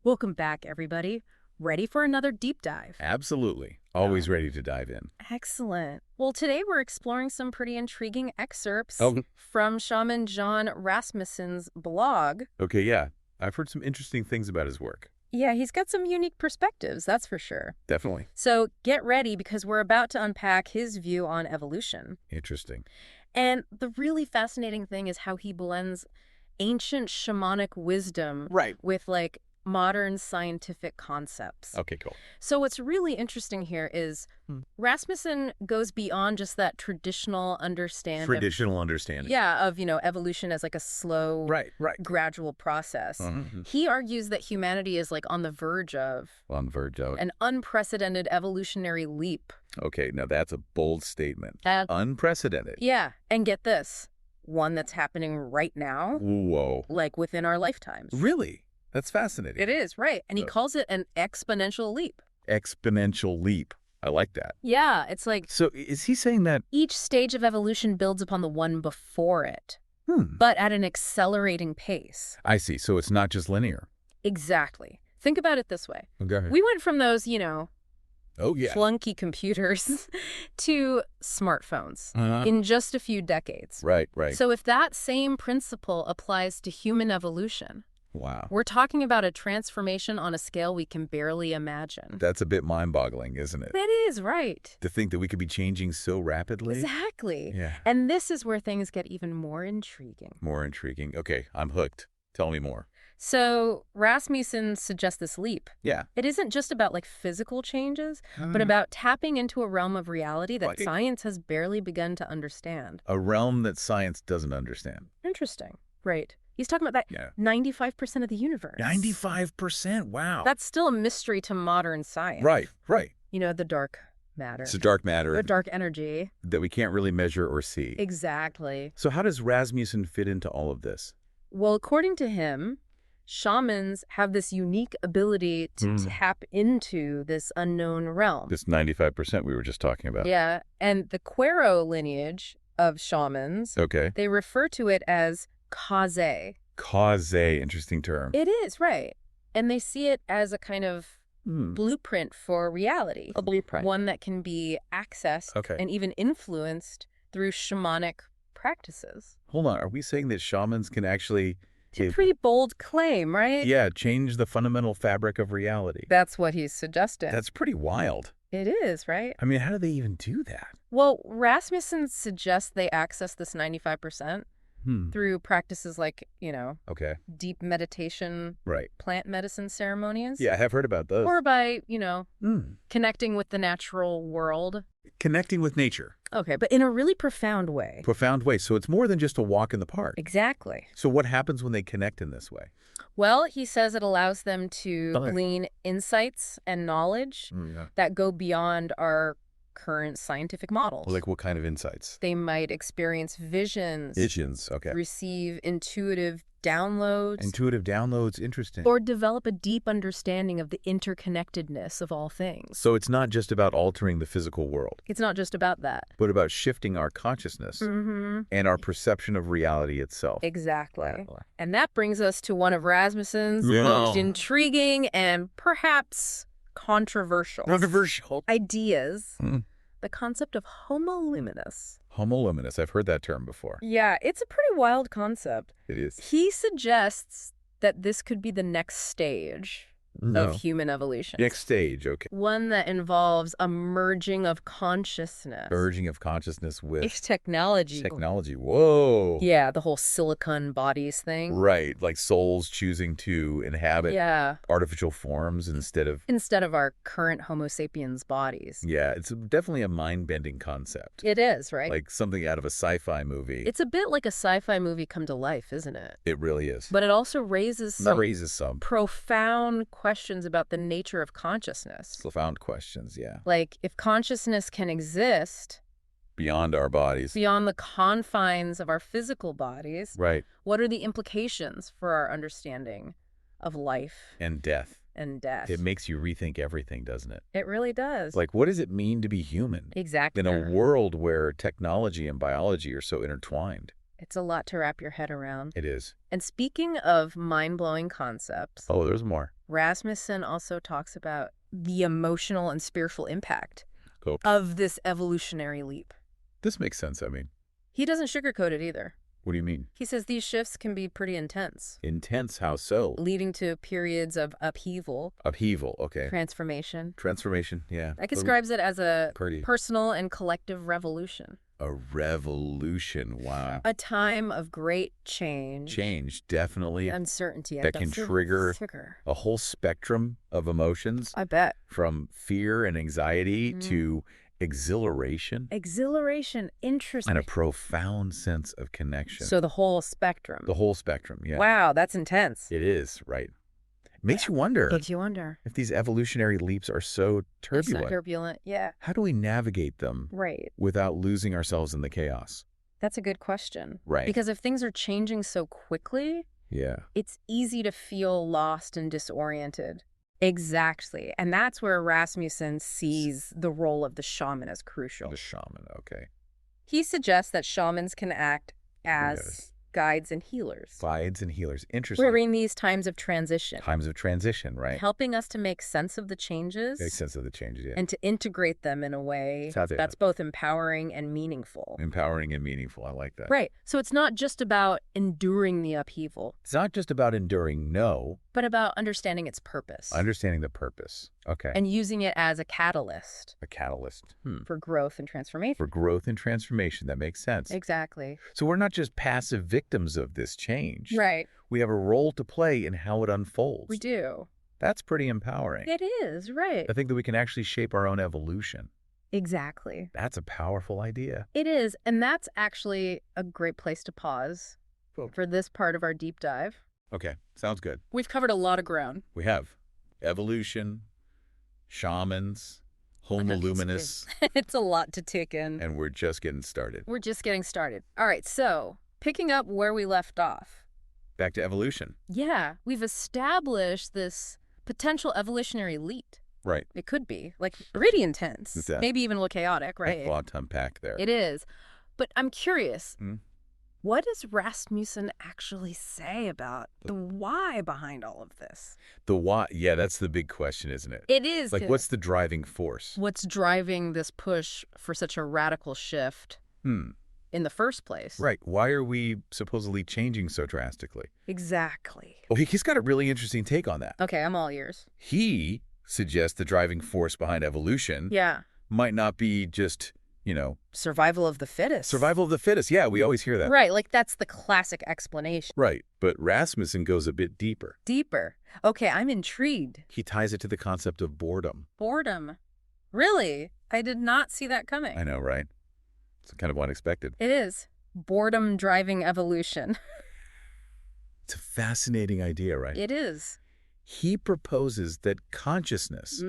Welcome back, everybody. Ready for another deep dive? Absolutely. Always ready to dive in. Excellent. Well, today we're exploring some pretty intriguing excerpts Oh. from shaman John Rasmussen's blog. Okay, yeah. I've heard some interesting things about his work. Yeah, he's got some unique perspectives, that's for sure. Definitely. So get ready because we're about to unpack his view on evolution. Interesting. And the really fascinating thing is how he blends ancient shamanic wisdom Right. with modern scientific concepts. Okay, cool. So what's really interesting here is Rasmussen goes beyond just that traditional understanding. Traditional understanding. Of evolution as a slow, Right. gradual process. He argues that humanity is on the verge of an unprecedented evolutionary leap. Okay, now that's a bold statement. Unprecedented. Yeah, and get this, one that's happening right now, Whoa. within our lifetimes. Really? That's fascinating. It is, right. And he calls it an exponential leap. Exponential leap. I like that. Yeah, it's So is he saying that... each stage of evolution builds upon the one before it, but at an accelerating pace. I see. So it's not just linear. Exactly. Think about it this way. Okay. We went from those, Oh, yeah. clunky computers to smartphones in just a few decades. Right. So if that same principle applies to human evolution, Wow. we're talking about a transformation on a scale we can barely imagine. That's a bit mind-boggling, isn't it? That is, right. To think that we could be changing so rapidly. Exactly. Yeah. And this is where things get even more intriguing. More intriguing. Okay, I'm hooked. Tell me more. So Rasmussen suggests this leap. Yeah. It isn't just about physical changes, but about tapping into a realm of reality that science has barely begun to understand. A realm that science doesn't understand. Interesting. Right. He's talking about that 95% of the universe. 95%? Wow. That's still a mystery to modern science. Right. The dark matter. It's a dark matter. The dark energy. That we can't really measure or see. Exactly. So how does Rasmussen fit into all of this? Well, according to him, shamans have this unique ability to tap into this unknown realm. This 95% we were just talking about. Yeah, and the Quero lineage of shamans, they refer to it as cause. Cause, interesting term. It is, right. And they see it as a kind of blueprint for reality. A blueprint. One that can be accessed and even influenced through shamanic practices. Hold on, are we saying that shamans can actually... It's a pretty bold claim, right? Yeah, change the fundamental fabric of reality. That's what he's suggesting. That's pretty wild. It is, right? I mean, how do they even do that? Well, Rasmussen suggests they access this 95% through practices like, deep meditation, plant medicine ceremonies. Yeah, I have heard about those. Or by, connecting with the natural world. Connecting with nature. Okay, but in a really profound way. Profound way. So it's more than just a walk in the park. Exactly. So what happens when they connect in this way? Well, he says it allows them to glean insights and knowledge that go beyond our current scientific models. Like what kind of insights? They might experience visions. Visions, Receive intuitive downloads. Intuitive downloads, interesting. Or develop a deep understanding of the interconnectedness of all things. So it's not just about altering the physical world. It's not just about that. But about shifting our consciousness and our perception of reality itself. Exactly. And that brings us to one of Rasmussen's most intriguing and perhaps controversial ideas, the concept of homo luminous. Homo luminous, I've heard that term before. Yeah, it's a pretty wild concept. It is. He suggests that this could be the next stage of human evolution. Next stage, One that involves a merging of consciousness. Merging of consciousness with... technology. Technology, whoa. Yeah, the whole silicon bodies thing. Right, like souls choosing to inhabit artificial forms instead of our current Homo sapiens bodies. Yeah, it's definitely a mind-bending concept. It is, right? Like something out of a sci-fi movie. It's a bit like a sci-fi movie come to life, isn't it? It really is. But it also raises some profound questions about the nature of consciousness. Profound questions, yeah. Like, if consciousness can exist beyond our bodies, beyond the confines of our physical bodies, what are the implications for our understanding of life and death? It makes you rethink everything, doesn't it? It really does. Like, what does it mean to be human? Exactly. In a world where technology and biology are so intertwined. It's a lot to wrap your head around. It is. And speaking of mind-blowing concepts, oh, there's more. Rasmussen also talks about the emotional and spiritual impact Cool. of this evolutionary leap. This makes sense, I mean. He doesn't sugarcoat it either. What do you mean? He says these shifts can be pretty intense. Intense? How so? Leading to periods of upheaval. Upheaval, okay. Transformation. Transformation, yeah. That describes it as a Pretty. personal and collective revolution. A revolution, wow. A time of great change. Change, definitely. Uncertainty. That can trigger a whole spectrum of emotions. I bet. From fear and anxiety to exhilaration. Exhilaration, interesting. And a profound sense of connection. So the whole spectrum. The whole spectrum, yeah. Wow, that's intense. It is, right. Makes you wonder. Makes you wonder. If these evolutionary leaps are so turbulent. So turbulent, yeah. How do we navigate them without losing ourselves in the chaos? That's a good question. Right. Because if things are changing so quickly, it's easy to feel lost and disoriented. Exactly. And that's where Rasmussen sees the role of the shaman as crucial. The shaman, okay. He suggests that shamans can act as guides and healers. Guides and healers. Interesting. During these times of transition. Times of transition, right. Helping us to make sense of the changes. Make sense of the changes, yeah. And to integrate them in a way that's both empowering and meaningful. Empowering and meaningful. I like that. Right. So it's not just about enduring the upheaval. It's not just about enduring, no. But about understanding its purpose. Understanding the purpose. Okay. And using it as a catalyst. A catalyst. For growth and transformation. For growth and transformation. That makes sense. Exactly. So we're not just passive victims of this change. Right. We have a role to play in how it unfolds. We do. That's pretty empowering. It is, right. I think that we can actually shape our own evolution. Exactly. That's a powerful idea. It is. And that's actually a great place to pause for this part of our deep dive. Okay. Sounds good. We've covered a lot of ground. We have. Evolution, shamans, Homo luminous. It's a lot to take in. And we're just getting started. We're just getting started. All right, so picking up where we left off. Back to evolution. Yeah, we've established this potential evolutionary leap. Right. It could be, like, pretty intense. Maybe even a little chaotic, right? A lot to unpack there. It is. But I'm curious, what does Rasmussen actually say about the why behind all of this? The why? Yeah, that's the big question, isn't it? It is. Like, what's the driving force? What's driving this push for such a radical shift in the first place? Right. Why are we supposedly changing so drastically? Exactly. Well, he's got a really interesting take on that. Okay, I'm all ears. He suggests the driving force behind evolution might not be just, survival of the fittest. Survival of the fittest. Yeah, we always hear that. Right, like that's the classic explanation. Right, but Rasmussen goes a bit deeper. Deeper. Okay, I'm intrigued. He ties it to the concept of boredom. Boredom. Really? I did not see that coming. I know, right? It's kind of unexpected. It is. Boredom driving evolution. It's a fascinating idea, right? It is. He proposes that consciousness,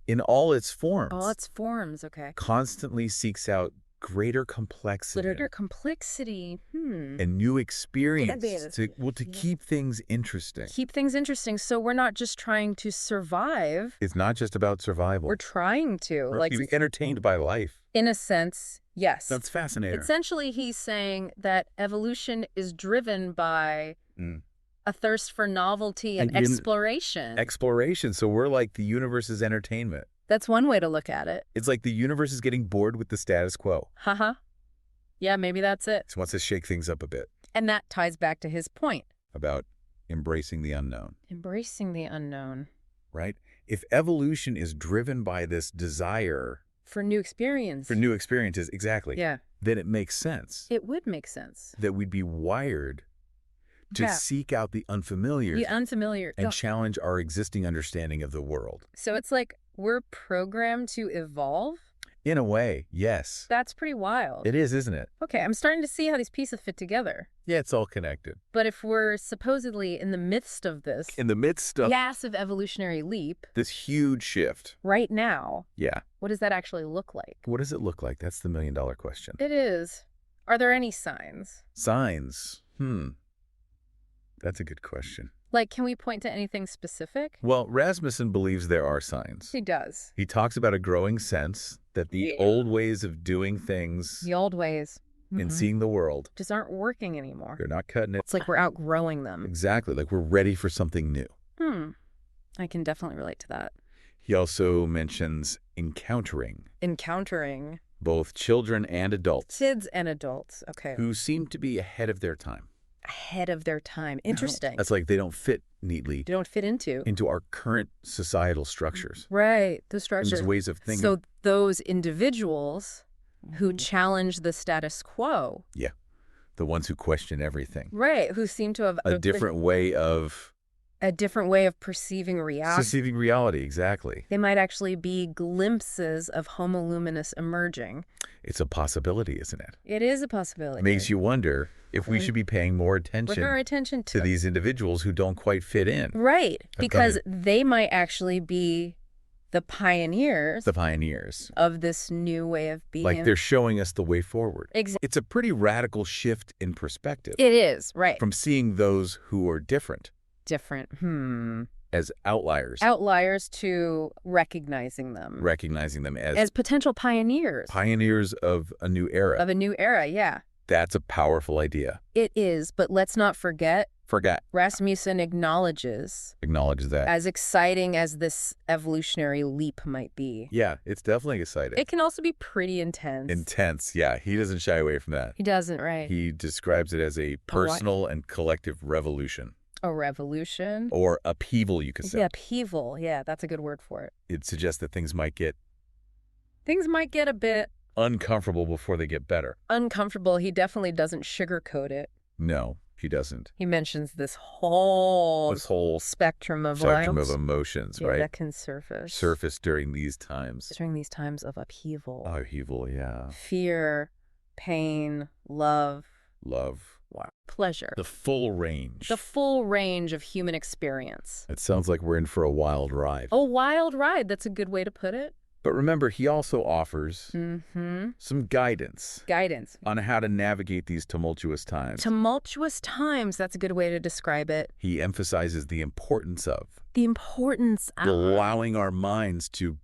in all its forms, okay, constantly seeks out greater complexity. Greater complexity. And new experience to keep things interesting. Keep things interesting. So we're not just trying to survive. It's not just about survival. We're trying to. Be entertained by life. In a sense, yes. That's fascinating. Essentially, he's saying that evolution is driven by a thirst for novelty and exploration. Exploration. So we're like the universe's entertainment. That's one way to look at it. It's like the universe is getting bored with the status quo. Haha. Yeah, maybe that's it. He wants to shake things up a bit. And that ties back to his point. About embracing the unknown. Embracing the unknown. Right? If evolution is driven by this desire... For new experience. For new experiences, exactly. Yeah. Then it makes sense. It would make sense. That we'd be wired to seek out the unfamiliar. The unfamiliar. And challenge our existing understanding of the world. So it's like we're programmed to evolve? In a way, yes. That's pretty wild. It is, isn't it? Okay, I'm starting to see how these pieces fit together. Yeah, it's all connected. But if we're supposedly in the midst of this... In the midst of... massive evolutionary leap... This huge shift. Right now... Yeah. What does that actually look like? What does it look like? That's the million-dollar question. It is. Are there any signs? Signs? That's a good question. Like, can we point to anything specific? Well, Rasmussen believes there are signs. He does. He talks about a growing sense that the old ways of doing things... The old ways. in seeing the world just aren't working anymore. They're not cutting it. It's like we're outgrowing them. Exactly. Like we're ready for something new. I can definitely relate to that. He also mentions encountering. Encountering. Both children and adults. Kids and adults. Okay. Who seem to be ahead of their time. Ahead of their time. Interesting. That's like they don't fit neatly. They don't fit into our current societal structures. Right. The structures. There's ways of thinking. So those individuals who challenge the status quo. Yeah. The ones who question everything. Right. Who seem to have a different way of perceiving reality. Perceiving reality, exactly. They might actually be glimpses of Homo luminous emerging. It's a possibility, isn't it? It is a possibility. It makes you wonder if we should be paying more attention to these individuals who don't quite fit in. Right. Because they might actually be the pioneers. The pioneers. Of this new way of being. Like they're showing us the way forward. Exactly. It's a pretty radical shift in perspective. It is, right. From seeing those who are different. As outliers. Outliers to recognizing them. Recognizing them as potential pioneers. Pioneers of a new era. Of a new era, yeah. That's a powerful idea. It is, but let's not forget. Forget. Rasmussen acknowledges that. As exciting as this evolutionary leap might be. Yeah, it's definitely exciting. It can also be pretty intense. Intense, yeah. He doesn't shy away from that. He doesn't, right. He describes it as a personal and collective revolution. A revolution? Or upheaval, you could say. Yeah, upheaval. Yeah, that's a good word for it. It suggests that things might get a bit uncomfortable before they get better. Uncomfortable. He definitely doesn't sugarcoat it. No, he doesn't. He mentions this whole spectrum of emotions, right? That can surface. Surface during these times. During these times of upheaval. Upheaval, yeah. Fear, pain, love. Wow. Pleasure. The full range. The full range of human experience. It sounds like we're in for a wild ride. A wild ride. That's a good way to put it. But remember, he also offers some guidance. On how to navigate these tumultuous times. Tumultuous times. That's a good way to describe it. He emphasizes the importance of. Allowing our minds to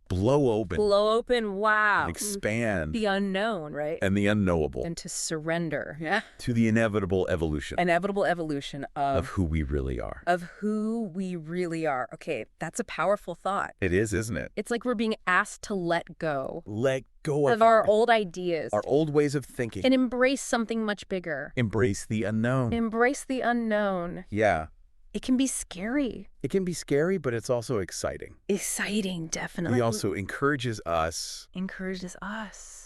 blow open, wow. And expand. The unknown, right? And the unknowable. And to surrender, yeah. To the inevitable evolution. Of who we really are. Okay, that's a powerful thought. It is, isn't it? It's like we're being asked to let go. Let go of our old ideas. Our old ways of thinking. And embrace something much bigger. Embrace the unknown. Yeah. It can be scary. But it's also exciting. Exciting, definitely. He also encourages us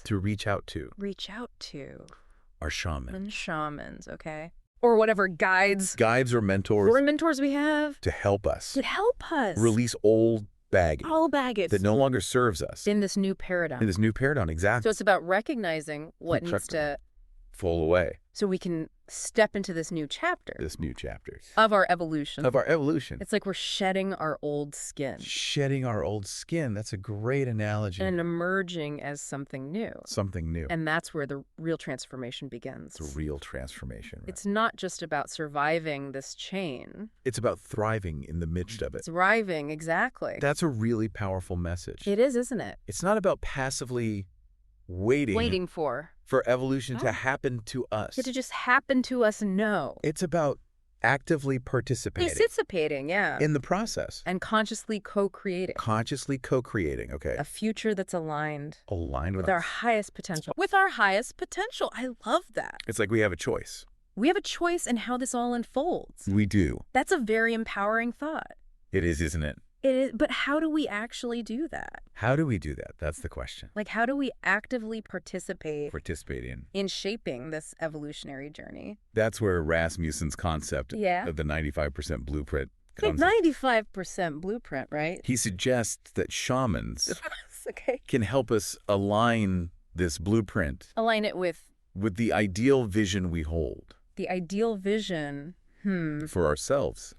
to reach out to our shamans, okay? Or whatever guides or mentors we have to help us release old baggage that no longer serves us in this new paradigm. Exactly. So it's about recognizing what needs to fall away. So we can step into this new chapter. Of our evolution. It's like we're shedding our old skin. That's a great analogy. And emerging as something new. And that's where the real transformation begins. Right? It's not just about surviving this chain. It's about thriving in the midst of it. Thriving, exactly. That's a really powerful message. It is, isn't it? It's not about passively waiting for evolution to happen to us. To just happen to us, no. It's about actively participating. Yeah. In the process. And consciously co-creating. Okay. A future that's aligned with our highest potential. I love that. It's like we have a choice. We have a choice in how this all unfolds. We do. That's a very empowering thought. It is, isn't it? It is, but how do we actually do that? That's the question. Like, how do we actively participate in shaping this evolutionary journey? That's where Rasmussen's concept of the 95% blueprint comes. 95% blueprint, right? He suggests that shamans can help us align this blueprint. Align it with the ideal vision we hold. The ideal vision. For ourselves.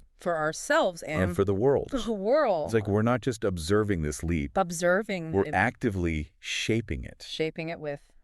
And for the world. It's like we're not just observing this leap. We're actively shaping it.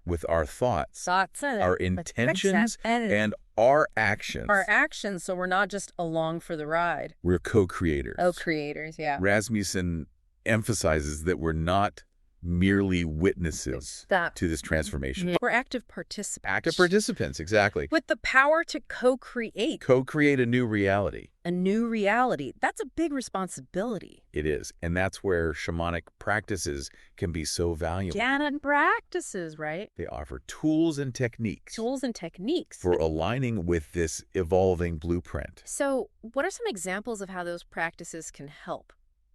With our thoughts. Our intentions. And our actions. So we're not just along for the ride. We're co-creators. Co-creators, yeah. Rasmussen emphasizes that we're not merely witnesses to this transformation. We're active participants. Active participants, exactly. With the power to co-create. Co-create a new reality. A new reality. That's a big responsibility. It is. And that's where shamanic practices can be so valuable. Shaman practices, right? They offer tools and techniques. Tools and techniques. For aligning with this evolving blueprint. So what are some examples of how those practices can help?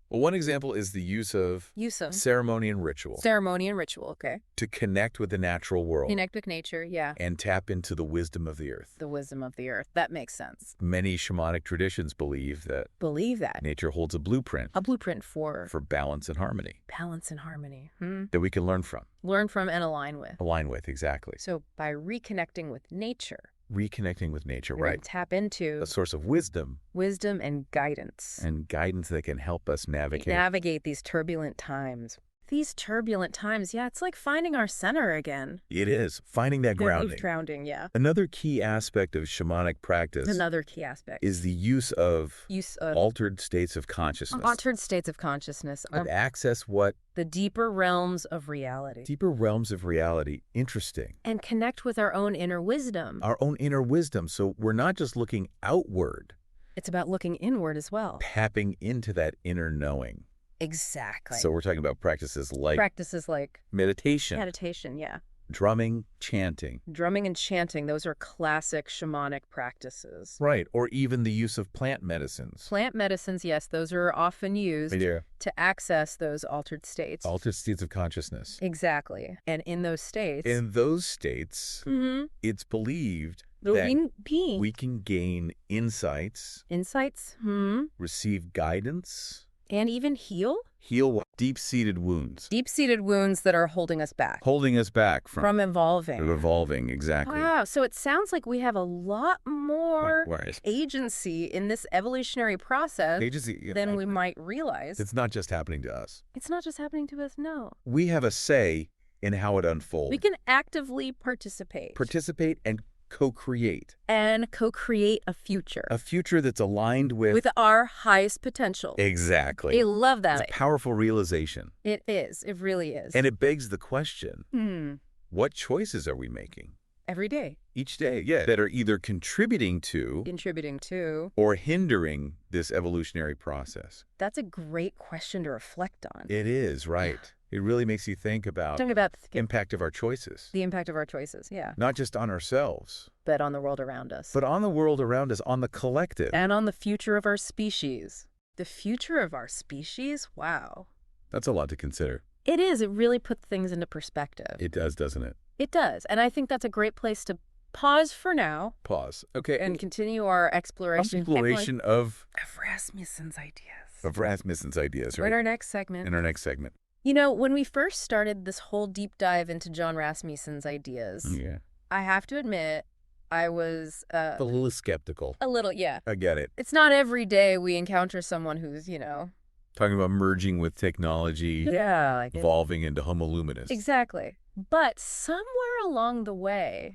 Well, one example is the use of ceremony and ritual. Ceremony and ritual, okay. To connect with the natural world. Connect with nature, yeah. And tap into the wisdom of the earth. The wisdom of the earth. That makes sense. Many shamanic traditions believe that nature holds a blueprint. A blueprint for balance and harmony. Balance and harmony. That we can learn from. Learn from and align with. Align with, exactly. So by reconnecting with nature. Reconnecting with nature, right. Tap into a source of wisdom. Wisdom and guidance. And guidance that can help us navigate these turbulent times. These turbulent times, yeah, it's like finding our center again. It is. Finding that grounding. Grounding, yeah. Another key aspect of shamanic practice. Is the use of altered states of consciousness. Altered states of consciousness. Access what? The deeper realms of reality. Deeper realms of reality. Interesting. And connect with our own inner wisdom. Our own inner wisdom. So we're not just looking outward. It's about looking inward as well. Tapping into that inner knowing. Exactly. So we're talking about practices like meditation. Meditation, yeah. Drumming, chanting. Drumming and chanting, those are classic shamanic practices. Right, or even the use of plant medicines. Plant medicines, yes, those are often used to access those altered states. Altered states of consciousness. Exactly. And in those states... it's believed that we can gain insights. Receive guidance. And even heal? Heal deep-seated wounds. Deep-seated wounds that are holding us back. Holding us back from evolving. Evolving, exactly. Wow, so it sounds like we have a lot more agency in this evolutionary process than we might realize. It's not just happening to us. It's not just happening to us, no. We have a say in how it unfolds. We can actively participate. Participate and co-create. And co-create a future. A future that's aligned with our highest potential. Exactly. I love that. It's a powerful realization. It is. It really is. And it begs the question, what choices are we making? Every day. Each day, yeah. That are either contributing to or hindering this evolutionary process. That's a great question to reflect on. It is, right. It really makes you think about the impact of our choices. The impact of our choices, yeah. Not just on ourselves. But on the world around us. But on the world around us, on the collective. And on the future of our species. The future of our species? Wow. That's a lot to consider. It is. It really puts things into perspective. It does, doesn't it? It does. And I think that's a great place to pause for now. Pause. Okay. And continue our exploration of Rasmussen's ideas. Of Rasmussen's ideas, right? In our next segment. You know, when we first started this whole deep dive into John Rasmussen's ideas, I have to admit, I was... a little skeptical. A little, yeah. I get it. It's not every day we encounter someone who's, talking about merging with technology. Yeah. Like evolving into Homo luminous. Exactly. But somewhere along the way,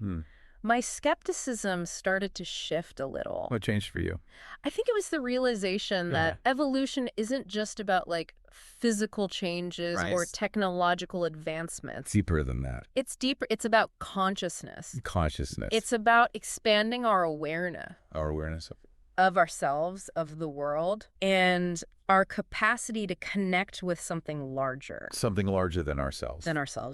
my skepticism started to shift a little. What changed for you? I think it was the realization that evolution isn't just about physical changes or technological advancements. Deeper than that. It's deeper. It's about consciousness. Consciousness. It's about expanding our awareness. Our awareness of ourselves, of the world, and our capacity to connect with something larger. Something larger than ourselves.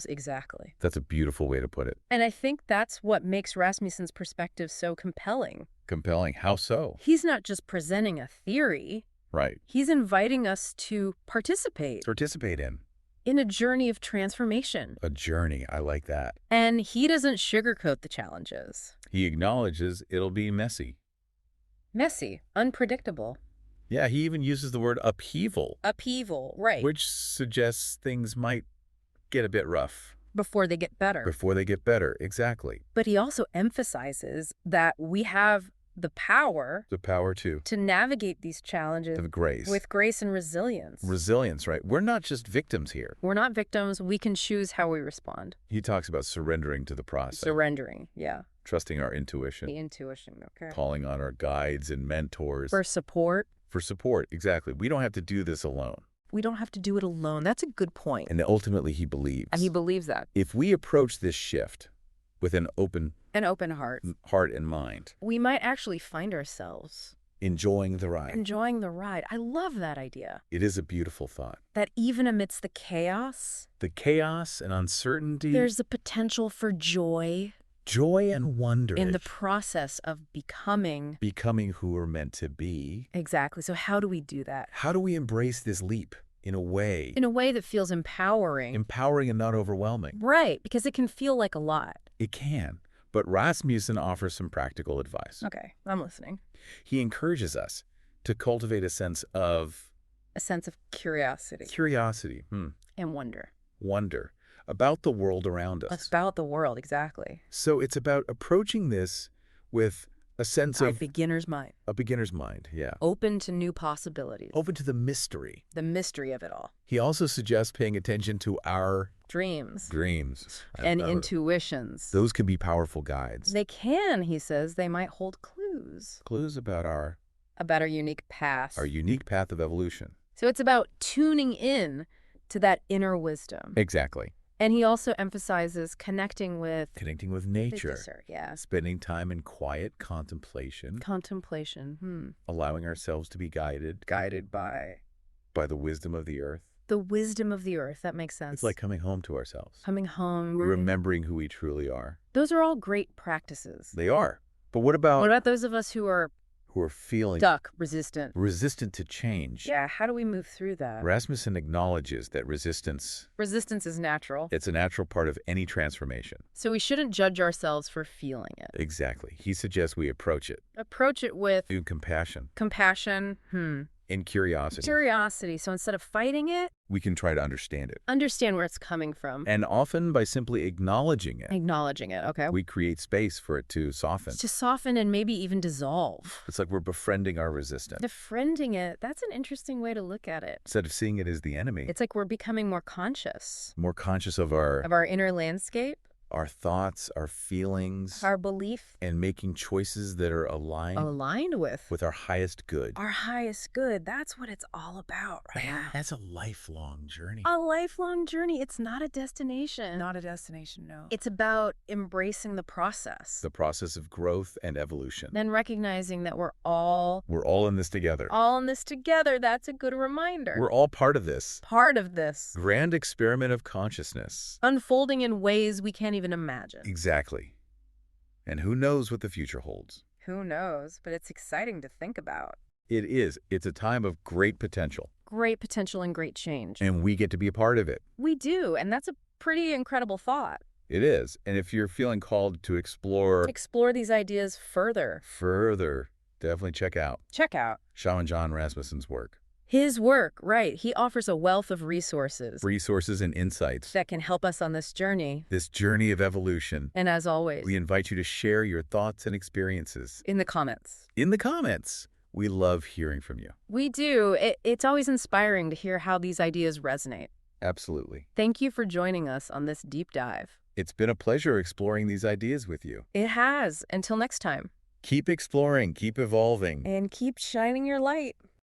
Exactly. That's a beautiful way to put it. And I think that's what makes Rasmussen's perspective so compelling. Compelling? How so? He's not just presenting a theory. Right. He's inviting us to participate. Participate in a journey of transformation. A journey. I like that. And he doesn't sugarcoat the challenges. He acknowledges it'll be messy. Messy, unpredictable. Yeah, he even uses the word upheaval. Upheaval, right. Which suggests things might get a bit rough. Before they get better. Before they get better, exactly. But he also emphasizes that we have the power to navigate these challenges with grace and resilience. Resilience, right? We're not just victims here. We're not victims. We can choose how we respond. He talks about surrendering to the process. Surrendering, yeah. Trusting our intuition. The intuition, okay. Calling on our guides and mentors. For support. For support, exactly. We don't have to do this alone. We don't have to do it alone. That's a good point. And ultimately, he believes. And he believes that. If we approach this shift with an open heart and mind, we might actually find ourselves enjoying the ride. Enjoying the ride. I love that idea. It is a beautiful thought. That even amidst the chaos and uncertainty, there's the potential for joy. Joy and wonder. In the process of becoming who we're meant to be. Exactly. So how do we do that? How do we embrace this leap in a way that feels empowering? Empowering and not overwhelming. Right, because it can feel like a lot. It can. But Rasmussen offers some practical advice. Okay, I'm listening. He encourages us to cultivate a sense of curiosity. Curiosity. And wonder. Wonder. About the world around us. About the world, exactly. So it's about approaching this with a sense of... A beginner's mind. A beginner's mind, yeah. Open to new possibilities. Open to the mystery. The mystery of it all. He also suggests paying attention to our... Dreams. And intuitions. Those can be powerful guides. They can, he says. They might hold clues. Clues about our unique path. Our unique path of evolution. So it's about tuning in to that inner wisdom. Exactly. And he also emphasizes connecting with nature. Yeah. Spending time in quiet contemplation. Allowing ourselves to be guided by the wisdom of the earth. The wisdom of the earth. That makes sense. It's like coming home to ourselves. Coming home. Remembering who we truly are. Those are all great practices. They are. But what about those of us who are feeling stuck, resistant to change? Yeah, how do we move through that? Rasmussen acknowledges that resistance is natural. It's a natural part of any transformation. So we shouldn't judge ourselves for feeling it. Exactly. He suggests we approach it with compassion. And curiosity. So instead of fighting it, we can try to understand it. Understand where it's coming from. And often by simply acknowledging it. Okay. We create space for it to soften. To soften and maybe even dissolve. It's like we're befriending our resistance. Befriending it. That's an interesting way to look at it. Instead of seeing it as the enemy. It's like we're becoming more conscious. More conscious of our inner landscape. Our thoughts, our feelings, our belief, and making choices that are aligned with our highest good. Our highest good. That's what it's all about, right? Yeah, that's a lifelong journey. A lifelong journey. It's not a destination. Not a destination, no. It's about embracing the process. The process of growth and evolution. Then recognizing that we're all in this together. That's a good reminder. We're all part of this. Grand experiment of consciousness. Unfolding in ways we can't even imagine. Exactly. And who knows what the future holds? Who knows, but it's exciting to think about. It is. It's a time of great potential. Great potential and great change. And we get to be a part of it. We do, and that's a pretty incredible thought. It is. And if you're feeling called to explore these ideas further, definitely check out Shaman John Rasmussen's work. His work, right. He offers a wealth of resources. And insights. That can help us on this journey. This journey of evolution. And as always, we invite you to share your thoughts and experiences. In the comments. We love hearing from you. We do. It's always inspiring to hear how these ideas resonate. Absolutely. Thank you for joining us on this deep dive. It's been a pleasure exploring these ideas with you. It has. Until next time. Keep exploring, keep evolving. And keep shining your light.